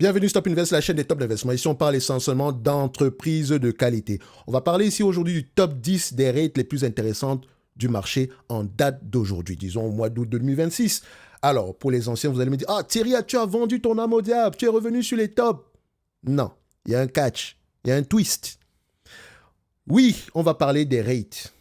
Bienvenue Stop Invest, la chaîne des top d'investissement. Ici, on parle essentiellement d'entreprises de qualité. On va parler ici aujourd'hui du top 10 des rates les plus intéressantes du marché en date d'aujourd'hui, disons au mois d'août 2026. Alors, pour les anciens, vous allez me dire « Ah, Thierry, tu as vendu ton âme au diable, tu es revenu sur les tops. » Non, il y a un catch, il y a un twist. Oui, on va parler des rates,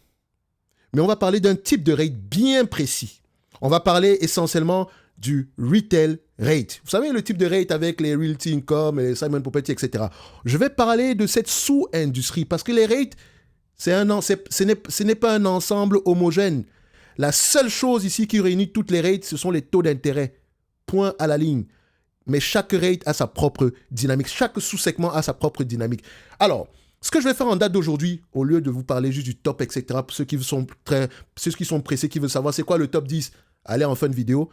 mais on va parler d'un type de rate bien précis. On va parler essentiellement du retail rate. Vous savez, le type de rate avec les Realty Income, les Simon Property, etc. Je vais parler de cette sous-industrie parce que les rates, ce n'est pas un ensemble homogène. La seule chose ici qui réunit toutes les rates, ce sont les taux d'intérêt. Point à la ligne. Mais chaque rate a sa propre dynamique. Chaque sous-segment a sa propre dynamique. Alors, ce que je vais faire en date d'aujourd'hui, au lieu de vous parler juste du top, etc., pour ceux qui sont pressés, qui veulent savoir c'est quoi le top 10, allez en fin de vidéo.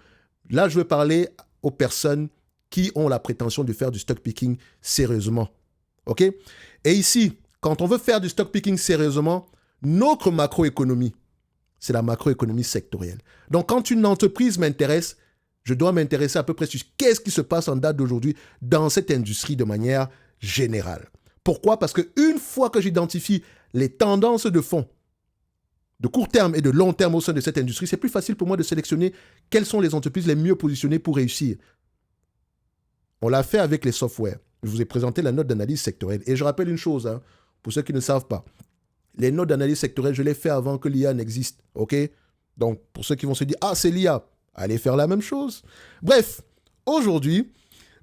Là, je vais parler aux personnes qui ont la prétention de faire du stock picking sérieusement. OK? Et ici, quand on veut faire du stock picking sérieusement, notre macroéconomie, c'est la macroéconomie sectorielle. Donc, quand une entreprise m'intéresse, je dois m'intéresser à peu près sur qu'est-ce qui se passe en date d'aujourd'hui dans cette industrie de manière générale. Pourquoi? Parce qu'une fois que j'identifie les tendances de fond, de court terme et de long terme au sein de cette industrie, c'est plus facile pour moi de sélectionner quelles sont les entreprises les mieux positionnées pour réussir. On l'a fait avec les softwares. Je vous ai présenté la note d'analyse sectorielle. Et je rappelle une chose, hein, pour ceux qui ne savent pas. Les notes d'analyse sectorielle, je les fais avant que l'IA n'existe. OK? Donc, pour ceux qui vont se dire « Ah, c'est l'IA », allez faire la même chose. Bref, aujourd'hui,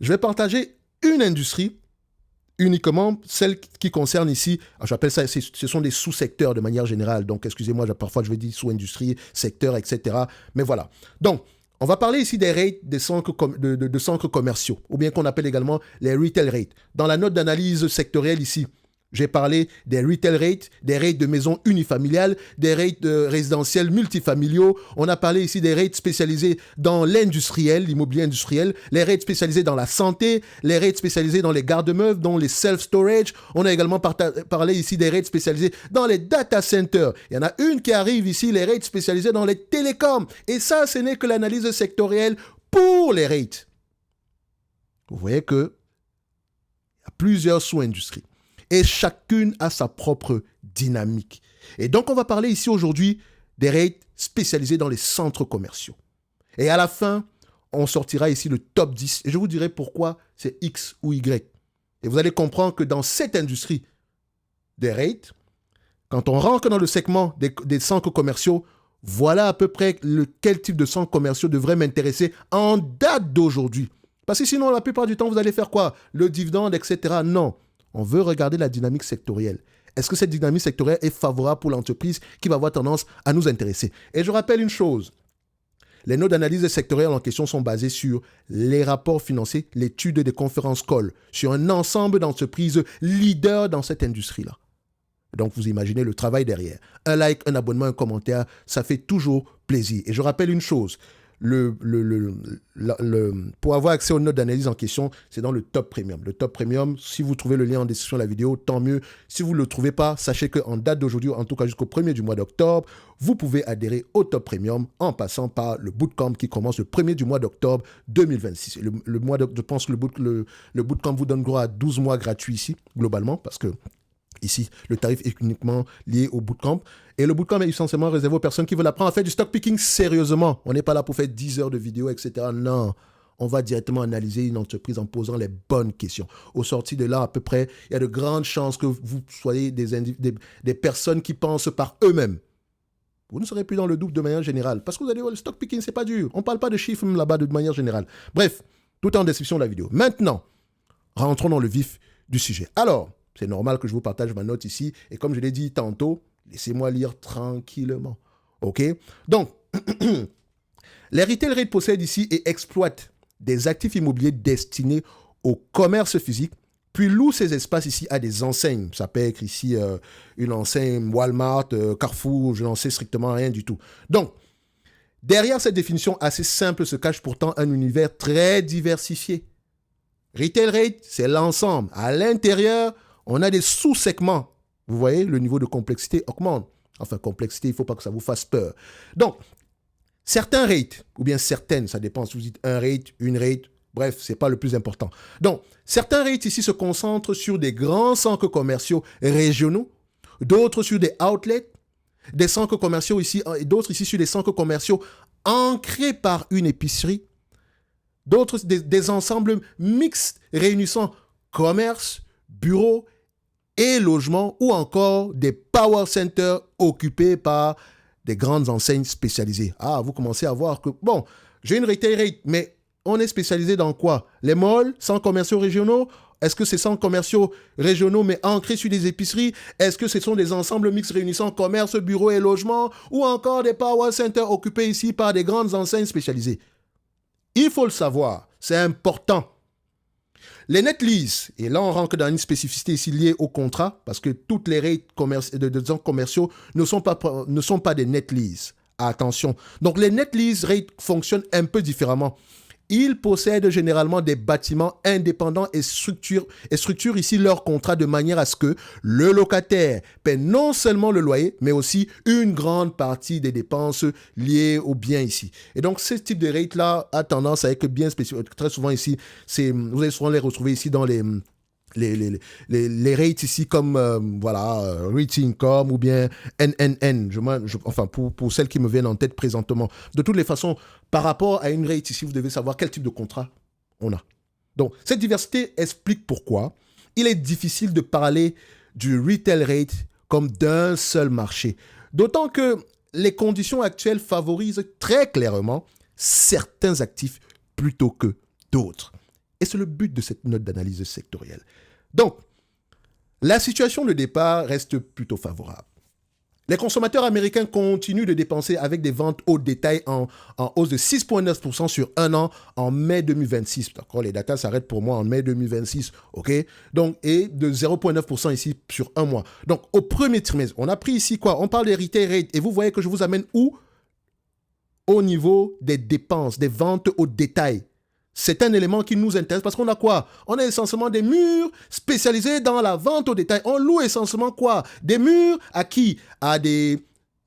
je vais partager une industrie uniquement celle qui concerne ici, j'appelle ça, ce sont des sous-secteurs de manière générale, donc excusez-moi, parfois je vais dire sous-industrie, secteur, etc. Mais voilà. Donc, on va parler ici des rates de centres commerciaux, ou bien qu'on appelle également les retail rates. Dans la note d'analyse sectorielle ici, j'ai parlé des retail rates, des rates de maisons unifamiliales, des rates résidentiels multifamiliaux. On a parlé ici des rates spécialisés dans l'industriel, l'immobilier industriel, les rates spécialisés dans la santé, les rates spécialisés dans les garde-meubles, dans les self-storage. On a également parlé ici des rates spécialisés dans les data centers. Il y en a une qui arrive ici, les rates spécialisés dans les télécoms. Et ça, ce n'est que l'analyse sectorielle pour les rates. Vous voyez qu'il y a plusieurs sous-industries. Et chacune a sa propre dynamique. Et donc, on va parler ici aujourd'hui des rates spécialisés dans les centres commerciaux. Et à la fin, on sortira ici le top 10. Et je vous dirai pourquoi c'est X ou Y. Et vous allez comprendre que dans cette industrie des rates, quand on rentre dans le segment des centres commerciaux, voilà à peu près quel type de centres commerciaux devrait m'intéresser en date d'aujourd'hui. Parce que sinon, la plupart du temps, vous allez faire quoi? Le dividende, etc. Non. On veut regarder la dynamique sectorielle. Est-ce que cette dynamique sectorielle est favorable pour l'entreprise qui va avoir tendance à nous intéresser? Et je rappelle une chose. Les notes d'analyse sectorielle en question sont basées sur les rapports financiers, l'étude des conférences call, sur un ensemble d'entreprises leaders dans cette industrie-là. Donc, vous imaginez le travail derrière. Un like, un abonnement, un commentaire, ça fait toujours plaisir. Et je rappelle une chose. Pour avoir accès aux notes d'analyse en question, c'est dans le top premium. Le top premium, si vous trouvez le lien en description de la vidéo, tant mieux. Si vous ne le trouvez pas, sachez qu'en date d'aujourd'hui, en tout cas jusqu'au 1er du mois d'octobre, vous pouvez adhérer au top premium en passant par le bootcamp qui commence le 1er du mois d'octobre 2026. Je pense que le bootcamp vous donne droit à 12 mois gratuits ici, globalement, parce que ici, le tarif est uniquement lié au bootcamp. Et le bootcamp est essentiellement réservé aux personnes qui veulent apprendre à faire du stock picking sérieusement. On n'est pas là pour faire 10 heures de vidéo, etc. Non, on va directement analyser une entreprise en posant les bonnes questions. Au sorti de là, à peu près, il y a de grandes chances que vous soyez des personnes qui pensent par eux-mêmes. Vous ne serez plus dans le doute de manière générale. Parce que vous allez voir, le stock picking, c'est pas dur. On ne parle pas de chiffres là-bas de manière générale. Bref, tout en description de la vidéo. Maintenant, rentrons dans le vif du sujet. Alors, c'est normal que je vous partage ma note ici. Et comme je l'ai dit tantôt, laissez-moi lire tranquillement. OK? Donc, les retail rates possèdent ici et exploitent des actifs immobiliers destinés au commerce physique, puis louent ces espaces ici à des enseignes. Ça peut être ici une enseigne Walmart, Carrefour, je n'en sais strictement rien du tout. Donc, derrière cette définition assez simple se cache pourtant un univers très diversifié. Retail rate, c'est l'ensemble. À l'intérieur, on a des sous-segments. Vous voyez, le niveau de complexité augmente. Enfin, complexité, il ne faut pas que ça vous fasse peur. Donc, certains rates, ou bien certaines, ça dépend si vous dites un rate, une rate, Bref, ce n'est pas le plus important. Donc, certains rates ici se concentrent sur des grands centres commerciaux régionaux, d'autres sur des outlets, des centres commerciaux ici, et d'autres ici sur des centres commerciaux ancrés par une épicerie, d'autres des ensembles mixtes réunissant commerce, bureaux et logements, ou encore des power centers occupés par des grandes enseignes spécialisées. Ah, vous commencez à voir que, bon, j'ai une retail rate, mais on est spécialisé dans quoi? Les malls, centres commerciaux régionaux? Est-ce que ces centres commerciaux régionaux, mais ancrés sur des épiceries? Est-ce que ce sont des ensembles mixtes réunissant commerce, bureaux et logements? Ou encore des power centers occupés ici par des grandes enseignes spécialisées? Il faut le savoir, c'est important. Les net lease, et là on rentre dans une spécificité ici liée au contrat, parce que toutes les rates de centres commerciaux ne sont pas des net lease. Attention. Donc les net lease rates fonctionnent un peu différemment. Ils possèdent généralement des bâtiments indépendants et structurent ici leur contrat de manière à ce que le locataire paie non seulement le loyer, mais aussi une grande partie des dépenses liées au bien ici. Et donc, ce type de rate-là a tendance à être bien spécifique. Très souvent ici, vous allez souvent les retrouver ici dans les rates ici comme rate income ou bien NNN, enfin pour celles qui me viennent en tête présentement. De toutes les façons, par rapport à une rate ici, vous devez savoir quel type de contrat on a. Donc, cette diversité explique pourquoi il est difficile de parler du retail rate comme d'un seul marché. D'autant que les conditions actuelles favorisent très clairement certains actifs plutôt que d'autres. Et c'est le but de cette note d'analyse sectorielle. Donc, la situation de départ reste plutôt favorable. Les consommateurs américains continuent de dépenser avec des ventes au détail en hausse de 6,9% sur un an en mai 2026. D'accord, les datas s'arrêtent pour moi en mai 2026. OK? Donc, et de 0,9% ici sur un mois. Donc, au premier trimestre, on a pris ici quoi? On parle des retail rates et vous voyez que je vous amène où? Au niveau des dépenses, des ventes au détail. C'est un élément qui nous intéresse parce qu'on a quoi? On a essentiellement des murs spécialisés dans la vente au détail. On loue essentiellement quoi? Des murs à qui? À des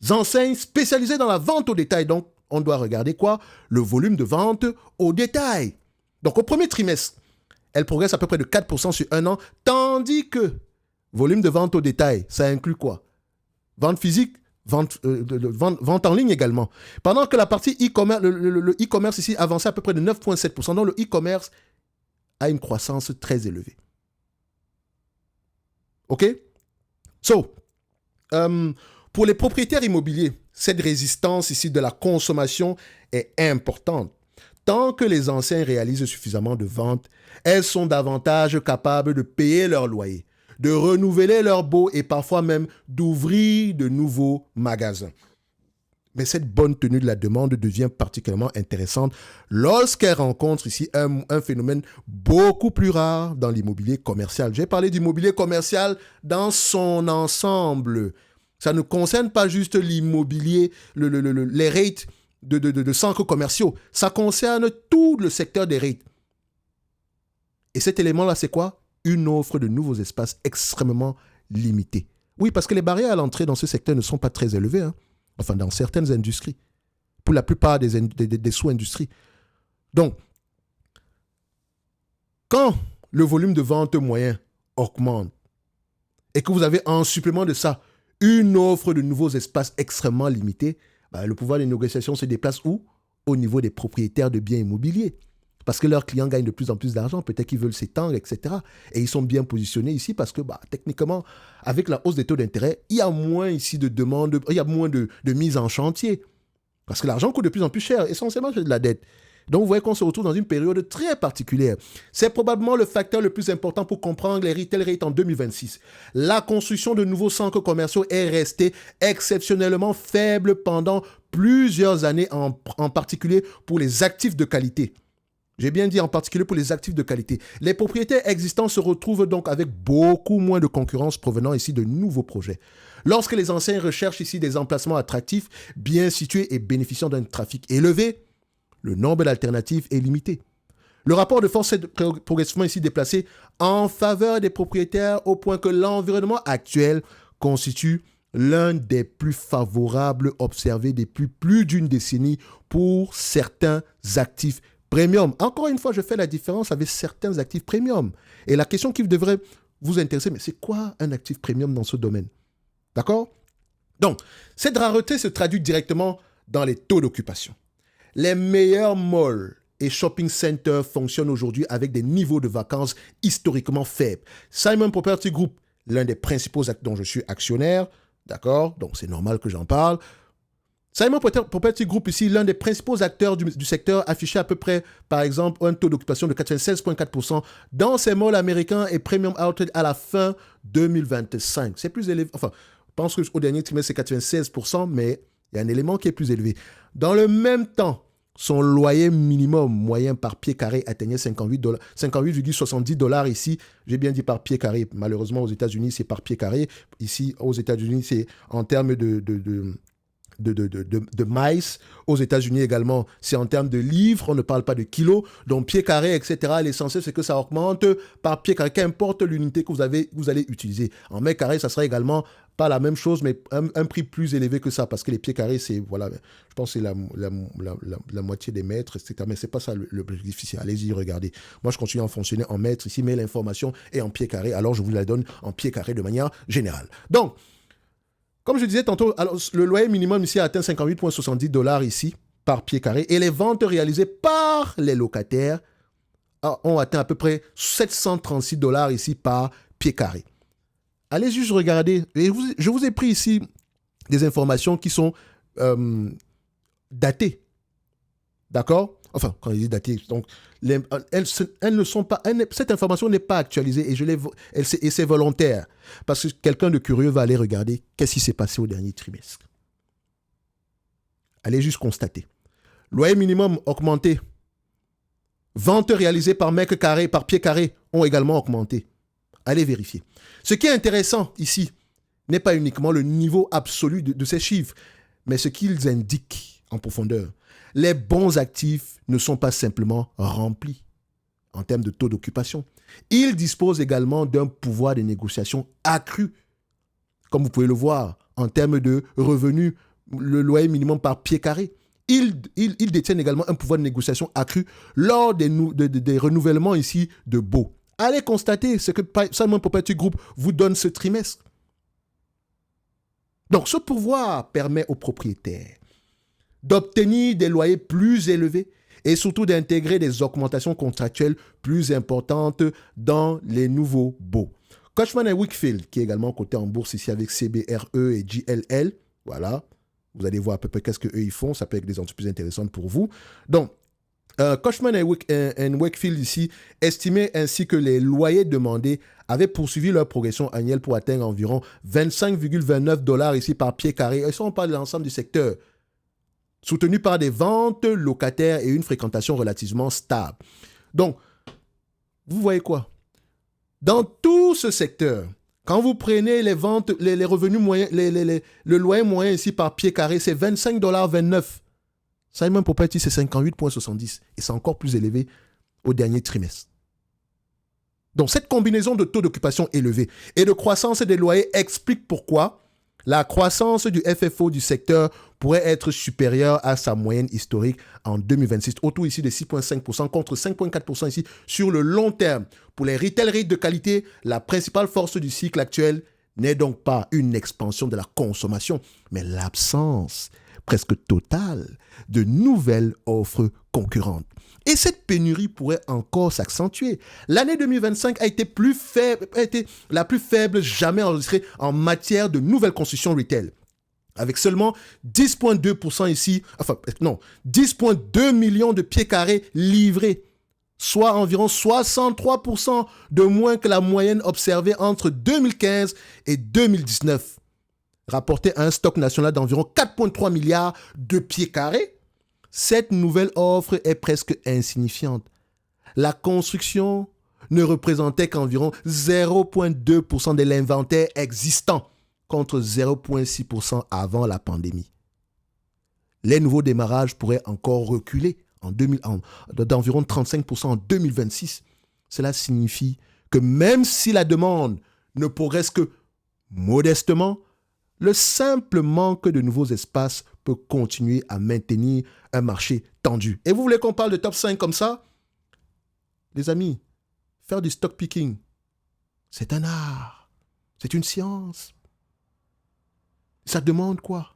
enseignes spécialisées dans la vente au détail. Donc, on doit regarder quoi? Le volume de vente au détail. Donc, au premier trimestre, elle progresse à peu près de 4% sur un an, tandis que volume de vente au détail, ça inclut quoi? Vente physique, vente en ligne également. Pendant que la partie e-commerce, le e-commerce ici avançait à peu près de 9,7%. Donc le e-commerce a une croissance très élevée. OK? Pour les propriétaires immobiliers, cette résistance ici de la consommation est importante. Tant que les enseignes réalisent suffisamment de ventes, elles sont davantage capables de payer leur loyer, de renouveler leurs baux et parfois même d'ouvrir de nouveaux magasins. Mais cette bonne tenue de la demande devient particulièrement intéressante lorsqu'elle rencontre ici un phénomène beaucoup plus rare dans l'immobilier commercial. J'ai parlé d'immobilier commercial dans son ensemble. Ça ne concerne pas juste l'immobilier, les rates de centres commerciaux. Ça concerne tout le secteur des rates. Et cet élément-là, c'est quoi? Une offre de nouveaux espaces extrêmement limitée. Oui, parce que les barrières à l'entrée dans ce secteur ne sont pas très élevées, hein. Enfin, dans certaines industries. Pour la plupart des sous-industries. Donc, quand le volume de vente moyen augmente et que vous avez en supplément de ça une offre de nouveaux espaces extrêmement limités, le pouvoir de négociation se déplace où? Au niveau des propriétaires de biens immobiliers. Parce que leurs clients gagnent de plus en plus d'argent, peut-être qu'ils veulent s'étendre, etc. Et ils sont bien positionnés ici parce que, techniquement, avec la hausse des taux d'intérêt, il y a moins ici de demandes, il y a moins de mise en chantier. Parce que l'argent coûte de plus en plus cher, essentiellement c'est de la dette. Donc, vous voyez qu'on se retrouve dans une période très particulière. C'est probablement le facteur le plus important pour comprendre les retail rates en 2026. La construction de nouveaux centres commerciaux est restée exceptionnellement faible pendant plusieurs années, en particulier pour les actifs de qualité. J'ai bien dit en particulier pour les actifs de qualité. Les propriétaires existants se retrouvent donc avec beaucoup moins de concurrence provenant ici de nouveaux projets. Lorsque les enseignes recherchent ici des emplacements attractifs, bien situés et bénéficiant d'un trafic élevé, le nombre d'alternatives est limité. Le rapport de force s'est progressivement ici déplacé en faveur des propriétaires au point que l'environnement actuel constitue l'un des plus favorables observés depuis plus d'une décennie pour certains actifs premium. Encore une fois, je fais la différence avec certains actifs premium. Et la question qui devrait vous intéresser, mais c'est quoi un actif premium dans ce domaine? D'accord? Donc, cette rareté se traduit directement dans les taux d'occupation. Les meilleurs malls et shopping centers fonctionnent aujourd'hui avec des niveaux de vacances historiquement faibles. Simon Property Group, l'un des principaux acteurs dont je suis actionnaire, d'accord? Donc, c'est normal que j'en parle. Simon Property Group, ici, l'un des principaux acteurs du secteur, affichait à peu près, par exemple, un taux d'occupation de 96,4% dans ses malls américains et premium outlet à la fin 2025. C'est plus élevé. Enfin, je pense qu'au dernier trimestre, c'est 96%, mais il y a un élément qui est plus élevé. Dans le même temps, son loyer minimum moyen par pied carré atteignait 58,70 $ ici. J'ai bien dit par pied carré. Malheureusement, aux États-Unis, c'est par pied carré. Ici, aux États-Unis, c'est en termes de maïs. Aux États-Unis également, c'est en termes de livres, on ne parle pas de kilos. Donc, pied carré, etc. L'essentiel, c'est que ça augmente par pied carré, qu'importe l'unité que vous allez utiliser. En mètre carré, ça sera également pas la même chose, mais un prix plus élevé que ça, parce que les pieds carrés, c'est, voilà, je pense que c'est la moitié des mètres, etc. Mais c'est pas ça le plus difficile. Allez-y, regardez. Moi, je continue à fonctionner en mètres ici, mais l'information est en pied carré, alors je vous la donne en pied carré de manière générale. Donc, comme je disais tantôt, alors, le loyer minimum ici a atteint 58,70 $ ici par pied carré et les ventes réalisées par les locataires ont atteint à peu près 736 $ ici par pied carré. Allez juste regarder. Et je vous ai pris ici des informations qui sont datées. D'accord? Enfin, quand il dit daté, donc, elles ne sont pas, cette information n'est pas actualisée et c'est volontaire. Parce que quelqu'un de curieux va aller regarder qu'est-ce qui s'est passé au dernier trimestre. Allez juste constater. Loyer minimum augmenté. Ventes réalisées par mètre carré, par pied carré ont également augmenté. Allez vérifier. Ce qui est intéressant ici n'est pas uniquement le niveau absolu de ces chiffres, mais ce qu'ils indiquent en profondeur. Les bons actifs ne sont pas simplement remplis en termes de taux d'occupation. Ils disposent également d'un pouvoir de négociation accru. Comme vous pouvez le voir, en termes de revenus, le loyer minimum par pied carré. Ils détiennent également un pouvoir de négociation accru lors des renouvellements ici de baux. Allez constater ce que Simon Property Group vous donne ce trimestre. Donc, ce pouvoir permet aux propriétaires d'obtenir des loyers plus élevés et surtout d'intégrer des augmentations contractuelles plus importantes dans les nouveaux baux. Cushman & Wakefield, qui est également coté en bourse ici avec CBRE et JLL, voilà, vous allez voir à peu près qu'est-ce qu'eux ils font, ça peut être des entreprises intéressantes pour vous. Donc, Cushman & Wakefield ici estimait ainsi que les loyers demandés avaient poursuivi leur progression annuelle pour atteindre environ 25,29 $ ici par pied carré. Et ça, on parle de l'ensemble du secteur, soutenu par des ventes locataires et une fréquentation relativement stable. Donc, vous voyez quoi? Dans tout ce secteur, quand vous prenez les ventes, les revenus moyens, le loyer moyen ici par pied carré, c'est 25,29 $. Simon Property, c'est 58,70 et c'est encore plus élevé au dernier trimestre. Donc, cette combinaison de taux d'occupation élevés et de croissance des loyers explique pourquoi la croissance du FFO du secteur pourrait être supérieure à sa moyenne historique en 2026, autour ici de 6,5% contre 5,4% ici sur le long terme. Pour les retail REIT de qualité, la principale force du cycle actuel n'est donc pas une expansion de la consommation, mais l'absence presque totale de nouvelles offres concurrentes. Et cette pénurie pourrait encore s'accentuer. L'année 2025 a été la plus faible jamais enregistrée en matière de nouvelles constructions retail. Avec seulement 10,2% ici, 10,2 millions de pieds carrés livrés, soit environ 63% de moins que la moyenne observée entre 2015 et 2019. Rapporté à un stock national d'environ 4,3 milliards de pieds carrés, cette nouvelle offre est presque insignifiante. La construction ne représentait qu'environ 0,2% de l'inventaire existant, contre 0,6% avant la pandémie. Les nouveaux démarrages pourraient encore reculer d'environ 35% en 2026. Cela signifie que même si la demande ne progresse que modestement, Le simple manque de nouveaux espaces peut continuer à maintenir un marché tendu. Et vous voulez qu'on parle de top 5 comme ça? Les amis, faire du stock picking, c'est un art, c'est une science. Ça demande quoi?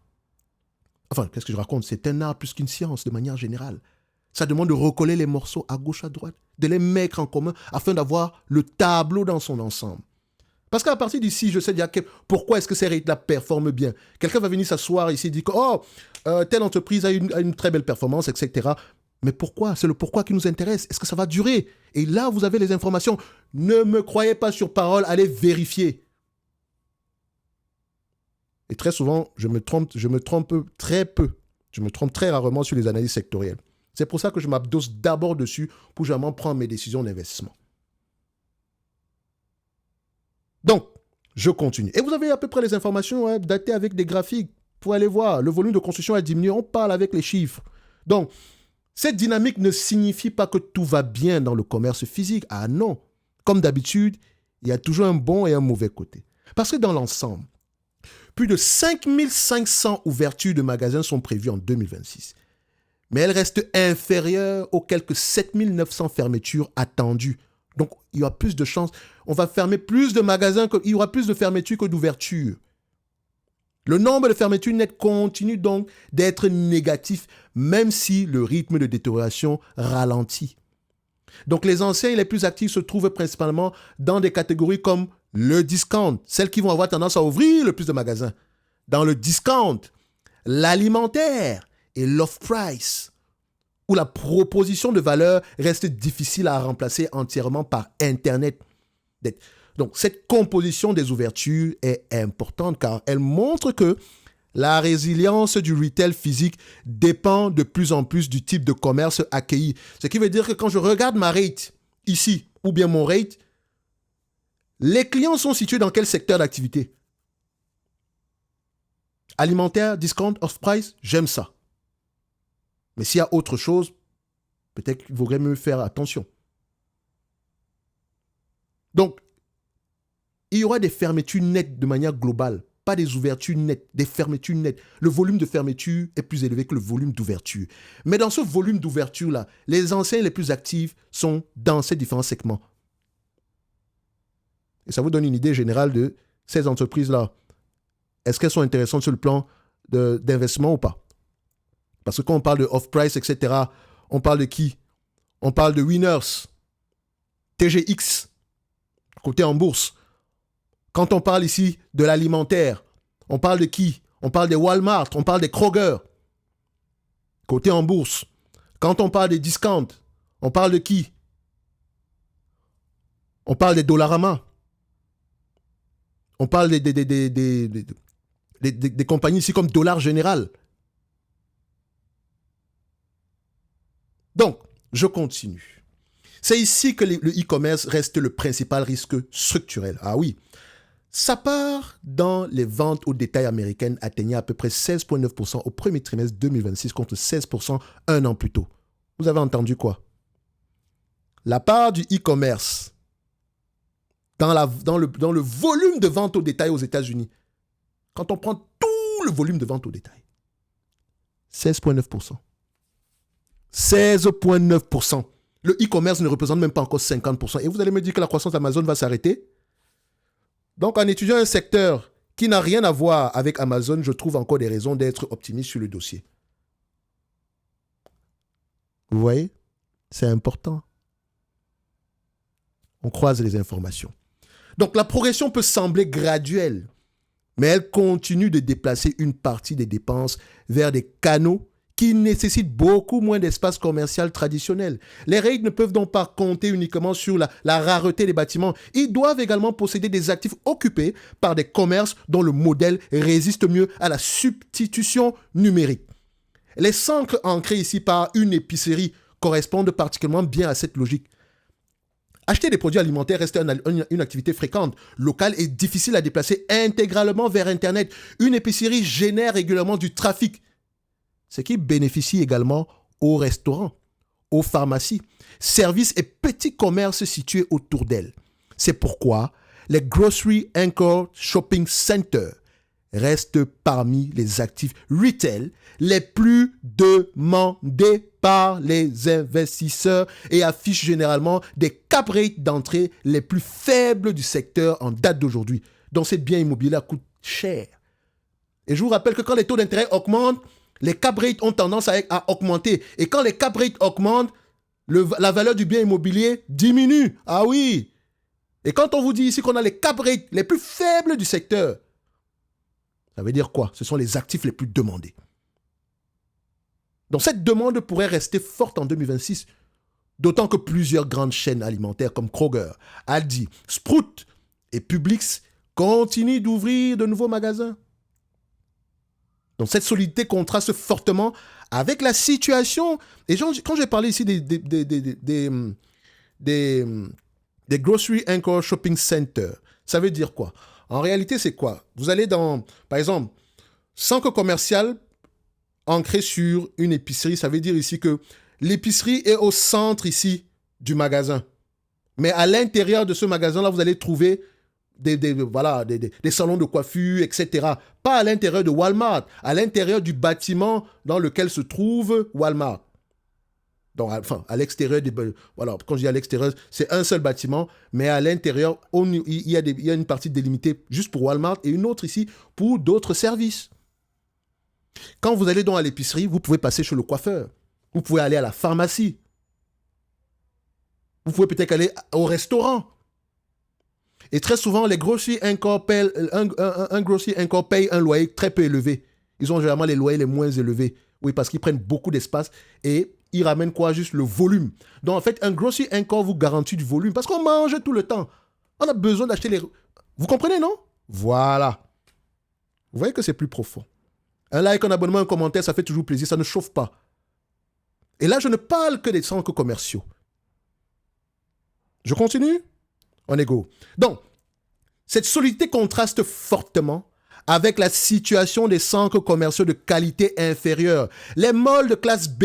Enfin, qu'est-ce que je raconte? C'est un art plus qu'une science de manière générale. Ça demande de recoller les morceaux à gauche, à droite, de les mettre en commun afin d'avoir le tableau dans son ensemble. Parce qu'à partir d'ici, je sais déjà pourquoi est-ce que ces rates-là performent bien. Quelqu'un va venir s'asseoir ici et dire que telle entreprise a une très belle performance, etc. Mais pourquoi? C'est le pourquoi qui nous intéresse. Est-ce que ça va durer? Et là, vous avez les informations. Ne me croyez pas sur parole, allez vérifier. Et très souvent, je me trompe très peu. Je me trompe très rarement sur les analyses sectorielles. C'est pour ça que je m'adosse d'abord dessus pour jamais prendre mes décisions d'investissement. Donc, je continue. Et vous avez à peu près les informations datées avec des graphiques pour aller voir. Le volume de construction a diminué. On parle avec les chiffres. Donc, cette dynamique ne signifie pas que tout va bien dans le commerce physique. Ah non. Comme d'habitude, il y a toujours un bon et un mauvais côté. Parce que dans l'ensemble, plus de 5500 ouvertures de magasins sont prévues en 2026. Mais elles restent inférieures aux quelques 7900 fermetures attendues. Donc, il y aura plus de chances. On va fermer plus de magasins, il y aura plus de fermetures que d'ouvertures. Le nombre de fermetures nettes continue donc d'être négatif, même si le rythme de détérioration ralentit. Donc, les anciens et les plus actifs se trouvent principalement dans des catégories comme le discount, celles qui vont avoir tendance à ouvrir le plus de magasins. Dans le discount, l'alimentaire et l'off-price, où la proposition de valeur reste difficile à remplacer entièrement par Internet. Donc, cette composition des ouvertures est importante car elle montre que la résilience du retail physique dépend de plus en plus du type de commerce accueilli. Ce qui veut dire que quand je regarde ma rate ici, ou bien mon rate, les clients sont situés dans quel secteur d'activité? Alimentaire, discount, off-price, j'aime ça. Mais s'il y a autre chose, peut-être qu'il vaudrait mieux faire attention. Donc, il y aura des fermetures nettes de manière globale, pas des ouvertures nettes, des fermetures nettes. Le volume de fermeture est plus élevé que le volume d'ouverture. Mais dans ce volume d'ouverture-là, les anciens et les plus actifs sont dans ces différents segments. Et ça vous donne une idée générale de ces entreprises-là. Est-ce qu'elles sont intéressantes sur le plan d'investissement ou pas? Parce que quand on parle de off-price, etc., on parle de qui? On parle de Winners, TGX, côté en bourse. Quand on parle ici de l'alimentaire, on parle de qui? On parle des Walmart, on parle des Kroger, côté en bourse. Quand on parle des discounts, on parle de qui? On parle des Dollarama. On parle des compagnies ici comme Dollar Général. Donc, je continue. C'est ici que le e-commerce reste le principal risque structurel. Ah oui. Sa part dans les ventes au détail américaines atteignait à peu près 16,9% au premier trimestre 2026 contre 16% un an plus tôt. Vous avez entendu quoi? La part du e-commerce dans le volume de vente au détail aux États-Unis, quand on prend tout le volume de vente au détail, 16,9%. 16,9%. Le e-commerce ne représente même pas encore 50%. Et vous allez me dire que la croissance d'Amazon va s'arrêter? Donc, en étudiant un secteur qui n'a rien à voir avec Amazon, je trouve encore des raisons d'être optimiste sur le dossier. Vous voyez? C'est important. On croise les informations. Donc, la progression peut sembler graduelle, mais elle continue de déplacer une partie des dépenses vers des canaux qui nécessitent beaucoup moins d'espace commercial traditionnel. Les rates ne peuvent donc pas compter uniquement sur la rareté des bâtiments. Ils doivent également posséder des actifs occupés par des commerces dont le modèle résiste mieux à la substitution numérique. Les centres ancrés ici par une épicerie correspondent particulièrement bien à cette logique. Acheter des produits alimentaires reste une activité fréquente, locale et difficile à déplacer intégralement vers Internet. Une épicerie génère régulièrement du trafic, ce qui bénéficie également aux restaurants, aux pharmacies, services et petits commerces situés autour d'elles. C'est pourquoi les Grocery Anchor Shopping Centers reste parmi les actifs retail les plus demandés par les investisseurs et affiche généralement des cap rates d'entrée les plus faibles du secteur en date d'aujourd'hui. Donc, ces biens immobiliers coûtent cher. Et je vous rappelle que quand les taux d'intérêt augmentent, les cap rates ont tendance à augmenter. Et quand les cap rates augmentent, la valeur du bien immobilier diminue. Ah oui. Et quand on vous dit ici qu'on a les cap rates les plus faibles du secteur, ça veut dire quoi? Ce sont les actifs les plus demandés. Donc cette demande pourrait rester forte en 2026, d'autant que plusieurs grandes chaînes alimentaires comme Kroger, Aldi, Sprout et Publix continuent d'ouvrir de nouveaux magasins. Donc cette solidité contraste fortement avec la situation. Et quand j'ai parlé ici des grocery anchor shopping centers, ça veut dire quoi? En réalité, c'est quoi? Vous allez dans, par exemple, centre commercial ancré sur une épicerie, ça veut dire ici que l'épicerie est au centre ici du magasin. Mais à l'intérieur de ce magasin-là, vous allez trouver des salons de coiffure, etc. Pas à l'intérieur de Walmart, à l'intérieur du bâtiment dans lequel se trouve Walmart. Donc, enfin, à l'extérieur, voilà, quand je dis à l'extérieur, c'est un seul bâtiment, mais à l'intérieur, il y a une partie délimitée juste pour Walmart et une autre ici pour d'autres services. Quand vous allez donc à l'épicerie, vous pouvez passer chez le coiffeur. Vous pouvez aller à la pharmacie. Vous pouvez peut-être aller au restaurant. Et très souvent, les grocery anchor paye un loyer très peu élevé. Ils ont généralement les loyers les moins élevés. Oui, parce qu'ils prennent beaucoup d'espace et ils ramènent quoi? Juste le volume. Donc, en fait, un grocery anchor vous garantit du volume parce qu'on mange tout le temps. On a besoin d'acheter les... Vous comprenez, non? Voilà. Vous voyez que c'est plus profond. Un like, un abonnement, un commentaire, ça fait toujours plaisir, ça ne chauffe pas. Et là, je ne parle que des centres commerciaux. Je continue? On est go. Donc, cette solidité contraste fortement avec la situation des centres commerciaux de qualité inférieure. Les malls de classe B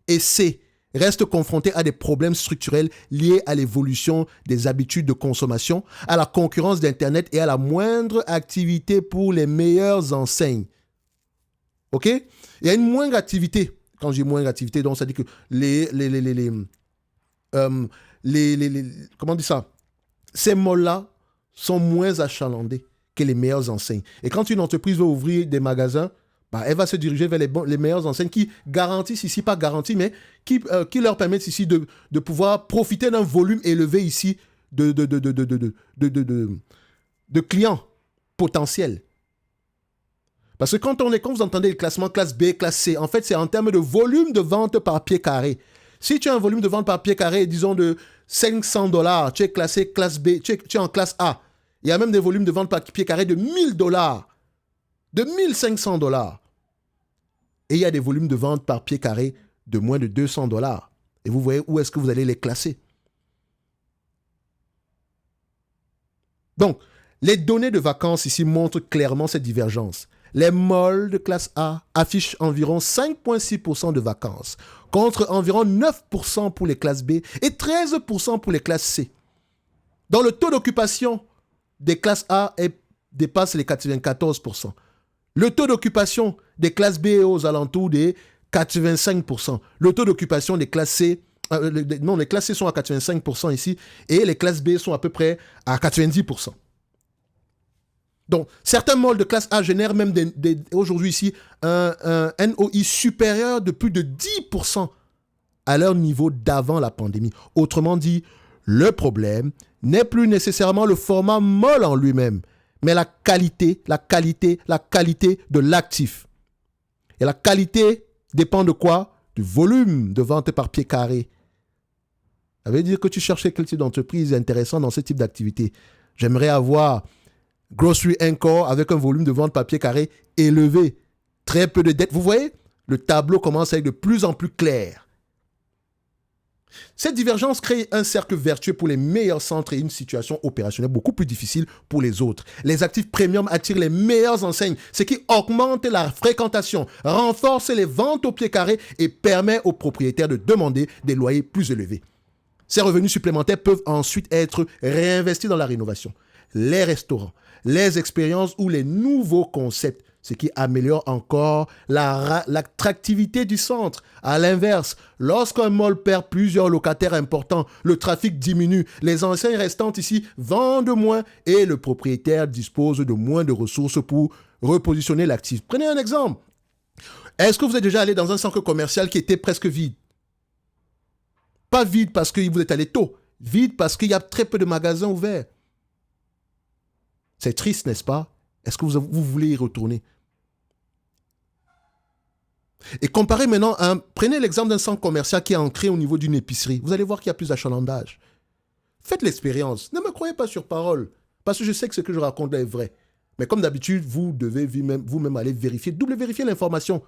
et C restent confrontés à des problèmes structurels liés à l'évolution des habitudes de consommation, à la concurrence d'Internet et à la moindre activité pour les meilleures enseignes. OK? Il y a une moindre activité. Quand je dis moindre activité, donc ça dit que comment on dit ça? Ces malls-là sont moins achalandés que les meilleures enseignes. Et quand une entreprise veut ouvrir des magasins, elle va se diriger vers les meilleures enseignes qui garantissent ici, pas garanties, mais qui leur permettent ici de pouvoir profiter d'un volume élevé ici de clients potentiels. Parce que quand vous entendez le classement classe B, classe C, en fait, c'est en termes de volume de vente par pied carré. Si tu as un volume de vente par pied carré, disons de $500, tu es classé classe B, tu es en classe A. Il y a même des volumes de vente par pied carré de $1,000, de $1,500. Et il y a des volumes de vente par pied carré de moins de $200. Et vous voyez où est-ce que vous allez les classer. Donc, les données de vacances ici montrent clairement cette divergence. Les malls de classe A affichent environ 5,6% de vacances, contre environ 9% pour les classes B et 13% pour les classes C. Dans le taux d'occupation des classes A dépasse les 94%. Le taux d'occupation des classes B est aux alentours des 85%. Le taux d'occupation des classes C, les classes C sont à 85% ici et les classes B sont à peu près à 90%. Donc, certains malls de classe A génèrent même aujourd'hui ici un NOI supérieur de plus de 10% à leur niveau d'avant la pandémie. Autrement dit, le problème n'est plus nécessairement le format mall en lui-même, mais la qualité de l'actif. Et la qualité dépend de quoi? Du volume de vente par pied carré. Ça veut dire que tu cherches quel type d'entreprise intéressant dans ce type d'activité. J'aimerais avoir grocery anchor avec un volume de vente par pied carré élevé, très peu de dettes. Vous voyez, le tableau commence à être de plus en plus clair. Cette divergence crée un cercle vertueux pour les meilleurs centres et une situation opérationnelle beaucoup plus difficile pour les autres. Les actifs premium attirent les meilleures enseignes, ce qui augmente la fréquentation, renforce les ventes au pied carré et permet aux propriétaires de demander des loyers plus élevés. Ces revenus supplémentaires peuvent ensuite être réinvestis dans la rénovation, les restaurants, les expériences ou les nouveaux concepts, ce qui améliore encore l'attractivité du centre. À l'inverse, lorsqu'un mall perd plusieurs locataires importants, le trafic diminue, les enseignes restantes ici vendent moins et le propriétaire dispose de moins de ressources pour repositionner l'actif. Prenez un exemple. Est-ce que vous êtes déjà allé dans un centre commercial qui était presque vide? Pas vide parce que vous êtes allé tôt, vide parce qu'il y a très peu de magasins ouverts. C'est triste, n'est-ce pas? Est-ce que vous voulez y retourner? Et comparez maintenant, prenez l'exemple d'un centre commercial qui est ancré au niveau d'une épicerie. Vous allez voir qu'il y a plus d'achalandage. Faites l'expérience. Ne me croyez pas sur parole, parce que je sais que ce que je raconte là est vrai. Mais comme d'habitude, vous devez vous-même aller vérifier, double vérifier l'information.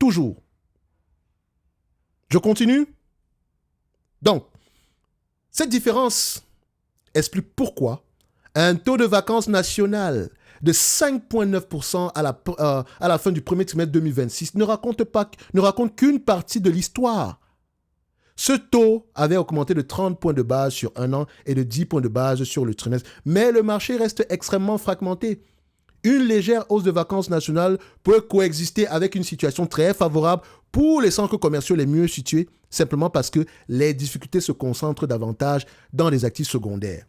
Toujours. Je continue? Donc, cette différence explique pourquoi un taux de vacances national de 5,9% à la fin du premier trimestre 2026 ne raconte qu'une partie de l'histoire. Ce taux avait augmenté de 30 points de base sur un an et de 10 points de base sur le trimestre. Mais le marché reste extrêmement fragmenté. Une légère hausse de vacances nationales peut coexister avec une situation très favorable pour les centres commerciaux les mieux situés, simplement parce que les difficultés se concentrent davantage dans les actifs secondaires.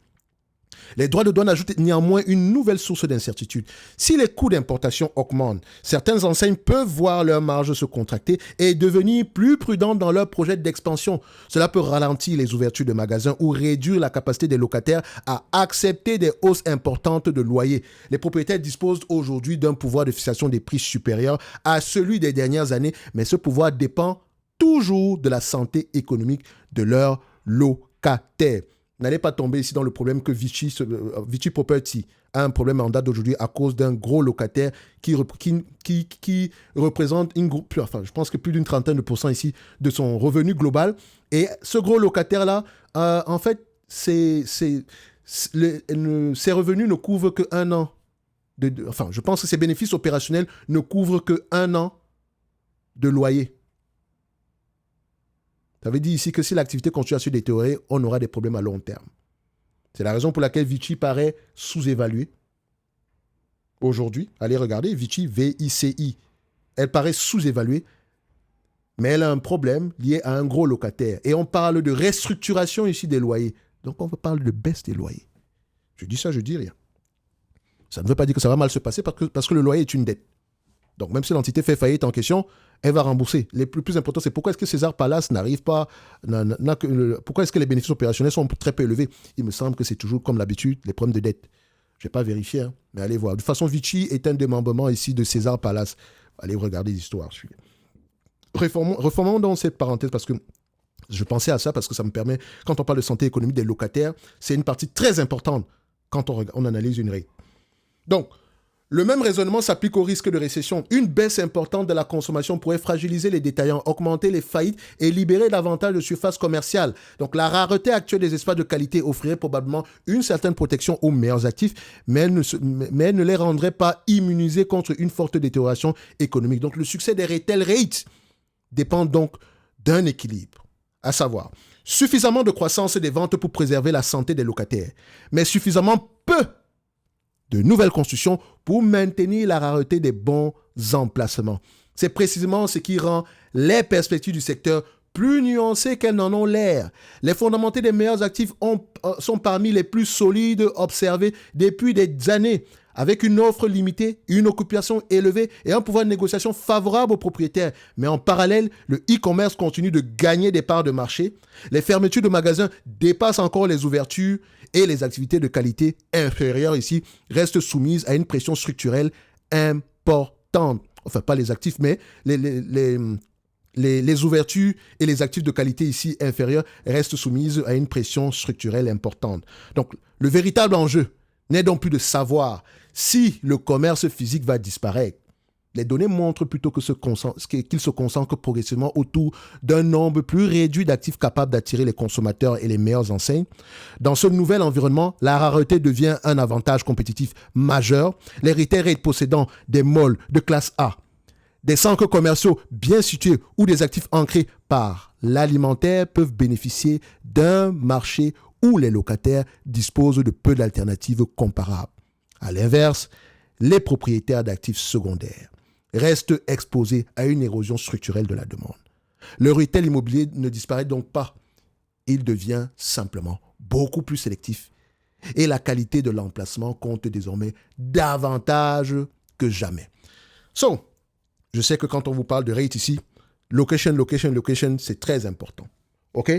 Les droits de douane ajoutent néanmoins une nouvelle source d'incertitude. Si les coûts d'importation augmentent, certaines enseignes peuvent voir leur marge se contracter et devenir plus prudentes dans leurs projets d'expansion. Cela peut ralentir les ouvertures de magasins ou réduire la capacité des locataires à accepter des hausses importantes de loyers. Les propriétaires disposent aujourd'hui d'un pouvoir de fixation des prix supérieur à celui des dernières années, mais ce pouvoir dépend toujours de la santé économique de leurs locataires. N'allez pas tomber ici dans le problème que Vichy Property a un problème en date d'aujourd'hui à cause d'un gros locataire qui représente je pense que plus d'une trentaine de pourcents ici de son revenu global. Et ce gros locataire-là, en fait, ses revenus ne couvrent qu'un an. Je pense que ses bénéfices opérationnels ne couvrent qu'un an de loyer. Ça veut dire ici que si l'activité continue à se détériorer, on aura des problèmes à long terme. C'est la raison pour laquelle Vichy paraît sous-évaluée. Aujourd'hui, allez regarder, Vichy, V-I-C-I. Elle paraît sous-évaluée, mais elle a un problème lié à un gros locataire. Et on parle de restructuration ici des loyers. Donc on parle de baisse des loyers. Je dis ça, je dis rien. Ça ne veut pas dire que ça va mal se passer parce que le loyer est une dette. Donc même si l'entité fait faillite en question, elle va rembourser. Le plus important, c'est pourquoi est-ce que César Palace n'arrive pas... pourquoi est-ce que les bénéfices opérationnels sont très peu élevés? Il me semble que c'est toujours, comme l'habitude, les problèmes de dette. Je n'ai pas vérifié, hein, mais allez voir. De toute façon, Vichy est un démembrement ici de César Palace. Allez regarder l'histoire. Reformons donc cette parenthèse parce que je pensais à ça parce que ça me permet, quand on parle de santé économique des locataires, c'est une partie très importante quand on analyse une règle. Donc, le même raisonnement s'applique au risque de récession. Une baisse importante de la consommation pourrait fragiliser les détaillants, augmenter les faillites et libérer davantage de surface commerciale. Donc la rareté actuelle des espaces de qualité offrirait probablement une certaine protection aux meilleurs actifs, mais elle ne les rendrait pas immunisés contre une forte détérioration économique. Donc le succès des retail rates dépend donc d'un équilibre, à savoir suffisamment de croissance des ventes pour préserver la santé des locataires, mais suffisamment peu de nouvelles constructions pour maintenir la rareté des bons emplacements. C'est précisément ce qui rend les perspectives du secteur plus nuancées qu'elles n'en ont l'air. Les fondamentaux des meilleurs actifs sont parmi les plus solides observés depuis des années, avec une offre limitée, une occupation élevée et un pouvoir de négociation favorable aux propriétaires. Mais en parallèle, le e-commerce continue de gagner des parts de marché. Les fermetures de magasins dépassent encore les ouvertures et les activités de qualité inférieure ici restent soumises à une pression structurelle importante. Enfin, pas les actifs, mais les ouvertures et les actifs de qualité ici inférieure restent soumises à une pression structurelle importante. Donc, le véritable enjeu n'est donc plus de savoir si le commerce physique va disparaître. Les données montrent plutôt qu'il se concentre progressivement autour d'un nombre plus réduit d'actifs capables d'attirer les consommateurs et les meilleures enseignes. Dans ce nouvel environnement, la rareté devient un avantage compétitif majeur. Les retail rates possédant des malls de classe A, des centres commerciaux bien situés ou des actifs ancrés par l'alimentaire peuvent bénéficier d'un marché où les locataires disposent de peu d'alternatives comparables. À l'inverse, les propriétaires d'actifs secondaires restent exposés à une érosion structurelle de la demande. Le retail immobilier ne disparaît donc pas. Il devient simplement beaucoup plus sélectif et la qualité de l'emplacement compte désormais davantage que jamais. So, je sais que quand on vous parle de rate ici, location, c'est très important. OK?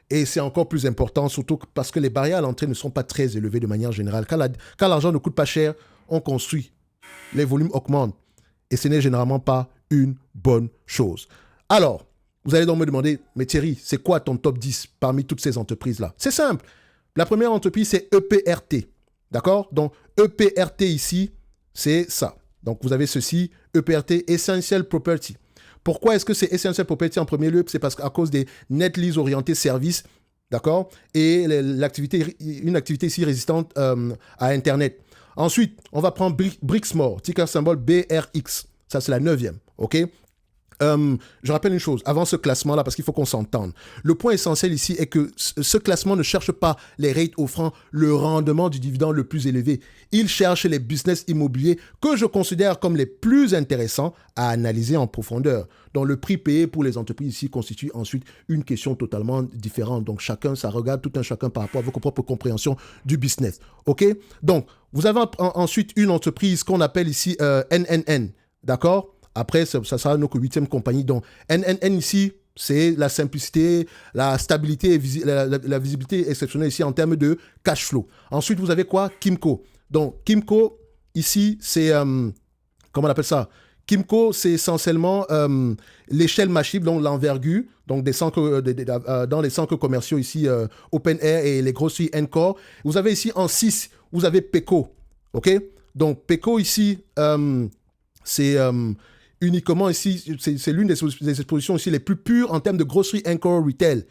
Et c'est encore plus important, surtout parce que les barrières à l'entrée ne sont pas très élevées de manière générale. Quand l'argent ne coûte pas cher, on construit. Les volumes augmentent. Et ce n'est généralement pas une bonne chose. Alors, vous allez donc me demander, mais Thierry, c'est quoi ton top 10 parmi toutes ces entreprises-là? C'est simple. La première entreprise, c'est EPRT. D'accord? Donc, EPRT ici, c'est ça. Donc, vous avez ceci, EPRT, Essential Property. Pourquoi est-ce que c'est Essential Property en premier lieu? C'est parce qu'à cause des net lease orientés services, d'accord? Et une activité ici résistante à Internet. Ensuite, on va prendre Brixmor, ticker symbole BRX. Ça, c'est la 9e, OK? Je rappelle une chose, avant ce classement-là, parce qu'il faut qu'on s'entende. Le point essentiel ici est que ce classement ne cherche pas les rates offrant le rendement du dividende le plus élevé. Il cherche les business immobiliers que je considère comme les plus intéressants à analyser en profondeur. Donc, le prix payé pour les entreprises ici constitue ensuite une question totalement différente. Donc, ça regarde tout un chacun par rapport à votre propre compréhension du business. OK? Donc, vous avez ensuite une entreprise qu'on appelle ici NNN. D'accord? Après, ça sera notre 8e compagnie. Donc, NNN ici, c'est la simplicité, la stabilité et la visibilité exceptionnelle ici en termes de cash flow. Ensuite, vous avez quoi? Kimco. Donc, Kimco, ici, c'est... comment on appelle ça? Kimco, c'est essentiellement l'échelle Machib, donc l'envergure, donc dans les centres commerciaux ici, Open Air et les grosseries Encore. Vous avez ici en 6, vous avez Peco. OK? Donc, Peco ici, c'est... uniquement ici, c'est l'une des expositions ici les plus pures en termes de grosserie Encore Retail.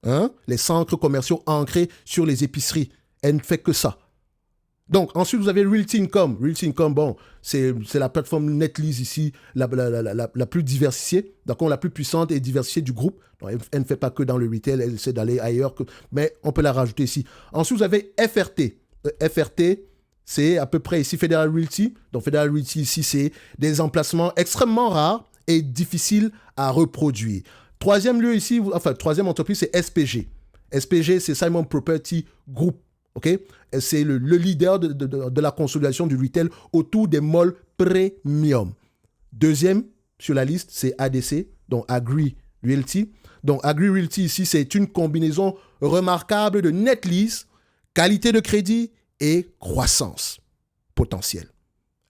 Hein? Les centres commerciaux ancrés sur les épiceries. Elle ne fait que ça. Donc, ensuite, vous avez Realty Income. Realty Income, bon, c'est la plateforme NetLease ici, la plus diversifiée, d'accord, la plus puissante et diversifiée du groupe. Donc, elle ne fait pas que dans le retail, elle essaie d'aller ailleurs, mais on peut la rajouter ici. Ensuite, vous avez FRT. FRT, c'est à peu près ici Federal Realty. Donc, Federal Realty ici, c'est des emplacements extrêmement rares et difficiles à reproduire. Troisième entreprise, c'est SPG. SPG, c'est Simon Property Group. Okay? C'est le leader de la consolidation du retail autour des malls premium. Deuxième sur la liste, c'est ADC, donc Agri Realty. Donc Agri Realty ici, c'est une combinaison remarquable de net lease, qualité de crédit et croissance potentielle.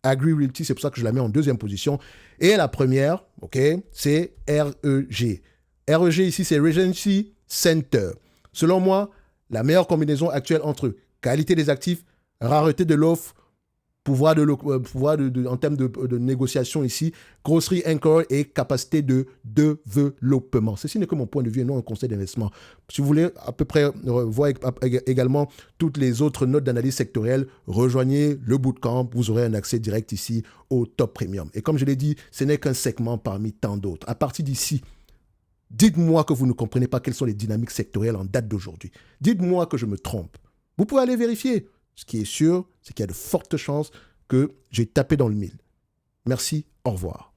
Agri Realty, c'est pour ça que je la mets en deuxième position. Et la première, okay, c'est REG. REG ici, c'est Regency Center. Selon moi, la meilleure combinaison actuelle entre qualité des actifs, rareté de l'offre, pouvoir en termes de négociation ici, grosserie Encore et capacité de développement. Ceci n'est que mon point de vue et non un conseil d'investissement. Si vous voulez à peu près voir également toutes les autres notes d'analyse sectorielle, rejoignez le bootcamp, vous aurez un accès direct ici au top premium. Et comme je l'ai dit, ce n'est qu'un segment parmi tant d'autres. À partir d'ici, dites-moi que vous ne comprenez pas quelles sont les dynamiques sectorielles en date d'aujourd'hui. Dites-moi que je me trompe. Vous pouvez aller vérifier. Ce qui est sûr, c'est qu'il y a de fortes chances que j'ai tapé dans le mille. Merci, au revoir.